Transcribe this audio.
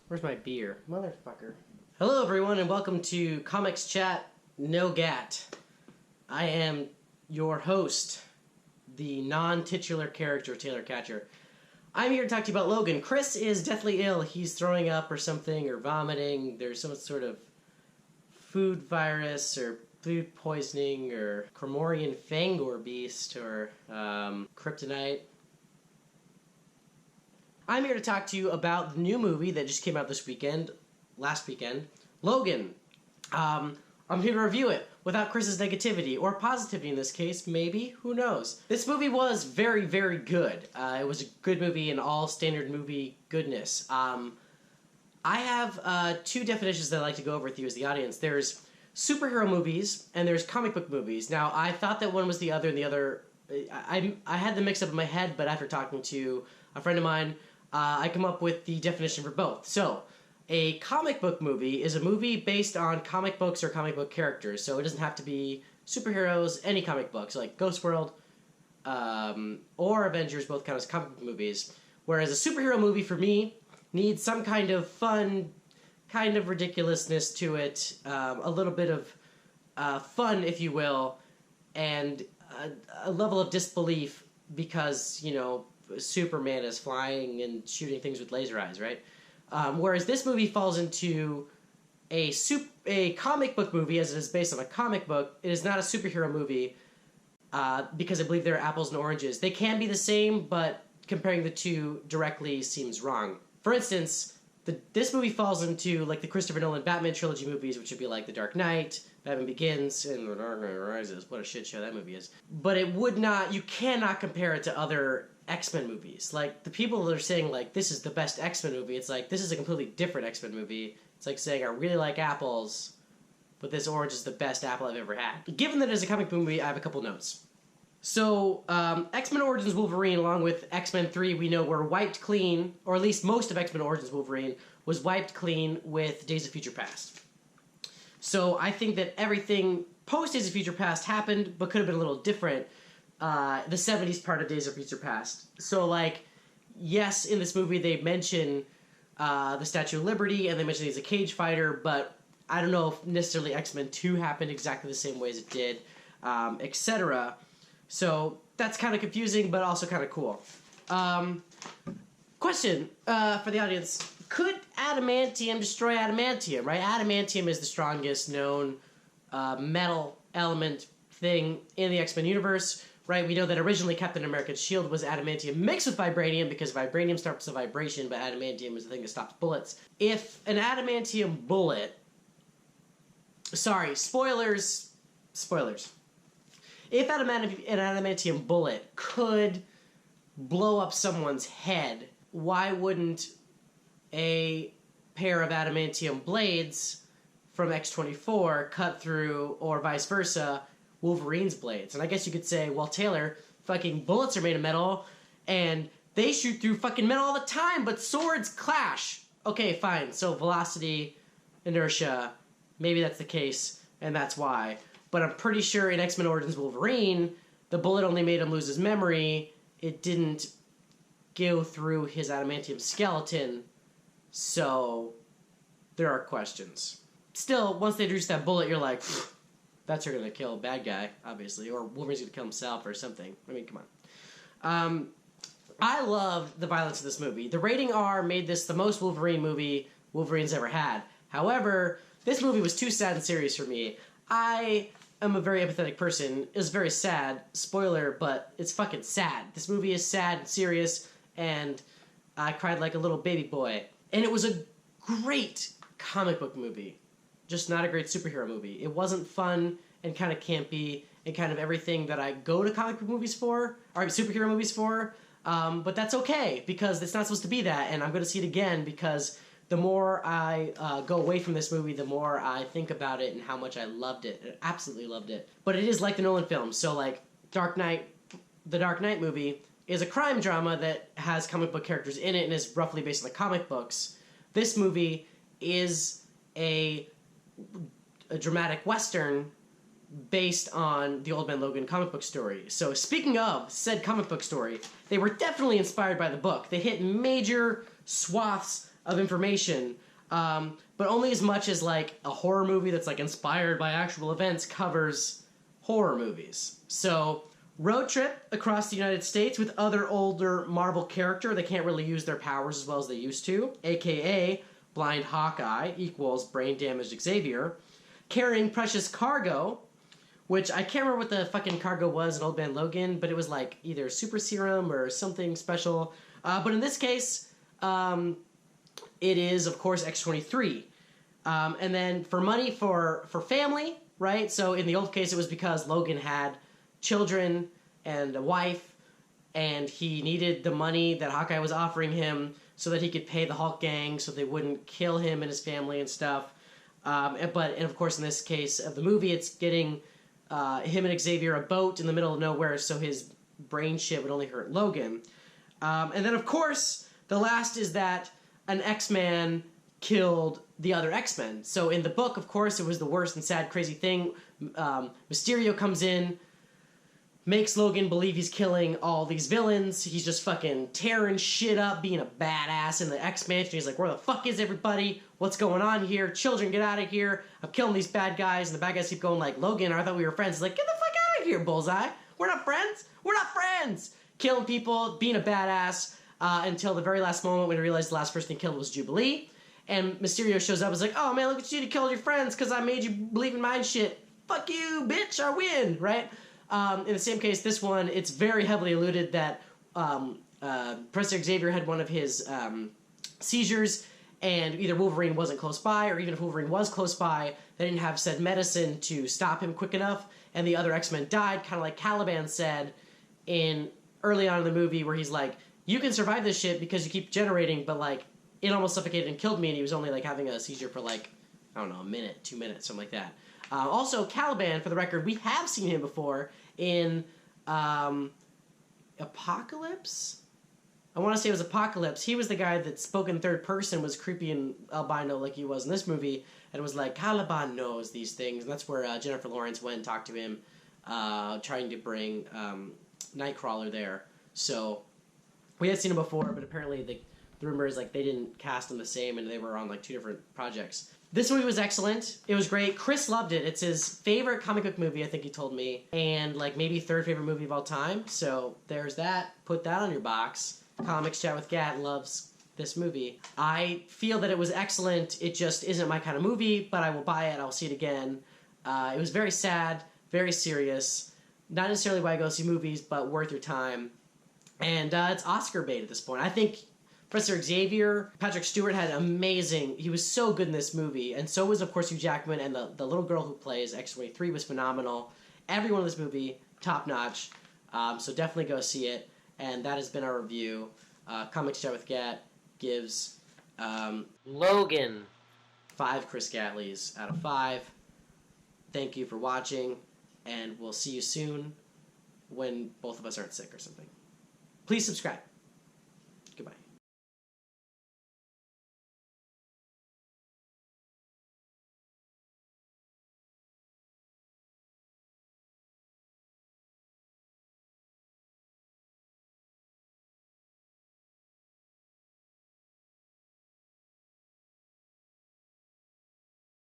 Where's my beer? Motherfucker. Hello everyone and welcome to Comics Chat No Gat. I am your host, the non-titular character Taylor Catcher. I'm here to talk to you about Logan. Chris is deathly ill. He's throwing up or something or vomiting. There's some sort of food virus or food poisoning or Cromorian Fangor beast or kryptonite. I'm here to talk to you about the new movie that just came out last weekend, Logan. I'm here to review it without Chris's negativity, or positivity in this case, maybe, who knows. This movie was very, very good. It was a good movie in all standard movie goodness. I have two definitions that I like to go over with you as the audience. There's superhero movies, and there's comic book movies. Now, I thought that one was the other, and the other... I had them mixed up in my head, but after talking to a friend of mine, I come up with the definition for both. So, a comic book movie is a movie based on comic books or comic book characters. So it doesn't have to be superheroes, any comic books, like Ghost World or Avengers both count as comic book movies. Whereas a superhero movie, for me, needs some kind of fun, kind of ridiculousness to it, a little bit of fun, if you will, and a level of disbelief because, you know, Superman is flying and shooting things with laser eyes, right? Whereas this movie falls into a comic book movie, as it is based on a comic book. It is not a superhero movie because I believe they're apples and oranges. They can be the same, but comparing the two directly seems wrong. For instance, this movie falls into like the Christopher Nolan Batman trilogy movies, which would be like The Dark Knight, Batman Begins, and The Dark Knight Rises. What a shit show that movie is. But you cannot compare it to other X-Men movies. Like, the people that are saying, like, this is the best X-Men movie, it's like, this is a completely different X-Men movie. It's like saying, I really like apples, but this orange is the best apple I've ever had. Given that it is a comic book movie, I have a couple notes. So, X-Men Origins Wolverine, along with X-Men 3, we know were wiped clean, or at least most of X-Men Origins Wolverine was wiped clean with Days of Future Past. So, I think that everything post Days of Future Past happened, but could have been a little different. The 70s part of Days of Future Past. So, like, yes, in this movie they mention the Statue of Liberty, and they mention he's a cage fighter, but I don't know if necessarily X-Men 2 happened exactly the same way as it did, etc. So, that's kind of confusing, but also kind of cool. Question for the audience. Could adamantium destroy adamantium, right? Adamantium is the strongest known metal element thing in the X-Men universe. Right, we know that originally Captain America's shield was adamantium mixed with vibranium because vibranium stops the vibration, but adamantium is the thing that stops bullets. If an adamantium bullet... Sorry, spoilers. If an adamantium bullet could blow up someone's head, why wouldn't a pair of adamantium blades from X-24 cut through, or vice versa, Wolverine's blades? And I guess you could say, well, Taylor, fucking bullets are made of metal, and they shoot through fucking metal all the time, but swords clash. Okay, fine. So velocity, inertia, maybe that's the case, and that's why. But I'm pretty sure in X-Men Origins Wolverine, the bullet only made him lose his memory. It didn't go through his adamantium skeleton, so there are questions. Still, once they introduce that bullet, you're like... That's going to kill a bad guy, obviously, or Wolverine's going to kill himself or something. I mean, come on. I love the violence of this movie. The rating R made this the most Wolverine movie Wolverine's ever had. However, this movie was too sad and serious for me. I am a very empathetic person. It was very sad. Spoiler, but it's fucking sad. This movie is sad and serious, and I cried like a little baby boy. And it was a great comic book movie. Just not a great superhero movie. It wasn't fun and kind of campy and kind of everything that I go to comic book movies for, or superhero movies for, but that's okay, because it's not supposed to be that, and I'm going to see it again, because the more I go away from this movie, the more I think about it and how much I loved it. I absolutely loved it. But it is like the Nolan films, so like the Dark Knight movie is a crime drama that has comic book characters in it and is roughly based on the comic books. This movie is a dramatic western based on the Old Man Logan comic book story. So speaking of said comic book story, they were definitely inspired by the book. They hit major swaths of information, but only as much as like a horror movie that's like inspired by actual events covers horror movies. So road trip across the United States with other older Marvel character that can't really use their powers as well as they used to, aka blind Hawkeye equals brain damaged Xavier, carrying precious cargo, which I can't remember what the fucking cargo was in Old Man Logan, but it was like either super serum or something special. But in this case, it is, of course, X-23. And then for money for family, right? So in the old case, it was because Logan had children and a wife, and he needed the money that Hawkeye was offering him so that he could pay the Hulk gang so they wouldn't kill him and his family and stuff. And of course, in this case of the movie, it's getting him and Xavier a boat in the middle of nowhere so his brain shit would only hurt Logan. And then, of course, the last is that an X-Man killed the other X-Men. So in the book, of course, it was the worst and sad, crazy thing. Mysterio comes in, makes Logan believe he's killing all these villains. He's just fucking tearing shit up, being a badass in the X-Mansion. He's like, where the fuck is everybody? What's going on here? Children, get out of here. I'm killing these bad guys. And the bad guys keep going like, Logan, I thought we were friends. He's like, get the fuck out of here, Bullseye. We're not friends. We're not friends. Killing people, being a badass, until the very last moment when he realized the last person he killed was Jubilee. And Mysterio shows up and is like, oh man, look at you, you killed your friends because I made you believe in my shit. Fuck you, bitch, I win, right? In the same case, this one, it's very heavily alluded that Professor Xavier had one of his seizures, and either Wolverine wasn't close by, or even if Wolverine was close by, they didn't have said medicine to stop him quick enough, and the other X-Men died, kind of like Caliban said in early on in the movie, where he's like, you can survive this shit because you keep generating, but like, it almost suffocated and killed me, and he was only like having a seizure for like, I don't know, a minute, 2 minutes, something like that. Also, Caliban, for the record, we have seen him before in Apocalypse? I want to say it was Apocalypse. He was the guy that spoke in third person, was creepy and albino like he was in this movie, and was like, Caliban knows these things. And that's where Jennifer Lawrence went and talked to him, trying to bring Nightcrawler there. So, we had seen him before, but apparently the rumor is like they didn't cast him the same, and they were on like 2 different projects. This movie was excellent. It was great. Chris loved it. It's his favorite comic book movie, I think he told me. And like maybe 3rd favorite movie of all time. So there's that. Put that on your box. Comics Chat with Gat loves this movie. I feel that it was excellent. It just isn't my kind of movie, but I will buy it. I'll see it again. It was very sad, very serious. Not necessarily why I go see movies, but worth your time. And it's Oscar bait at this point. I think Professor Xavier, Patrick Stewart had he was so good in this movie, and so was, of course, Hugh Jackman, and the little girl who plays X-23 was phenomenal. Everyone in this movie, top-notch, so definitely go see it, and that has been our review. Comics Chat with Gat gives Logan 5 Chris Gatleys out of 5. Thank you for watching, and we'll see you soon when both of us aren't sick or something. Please subscribe.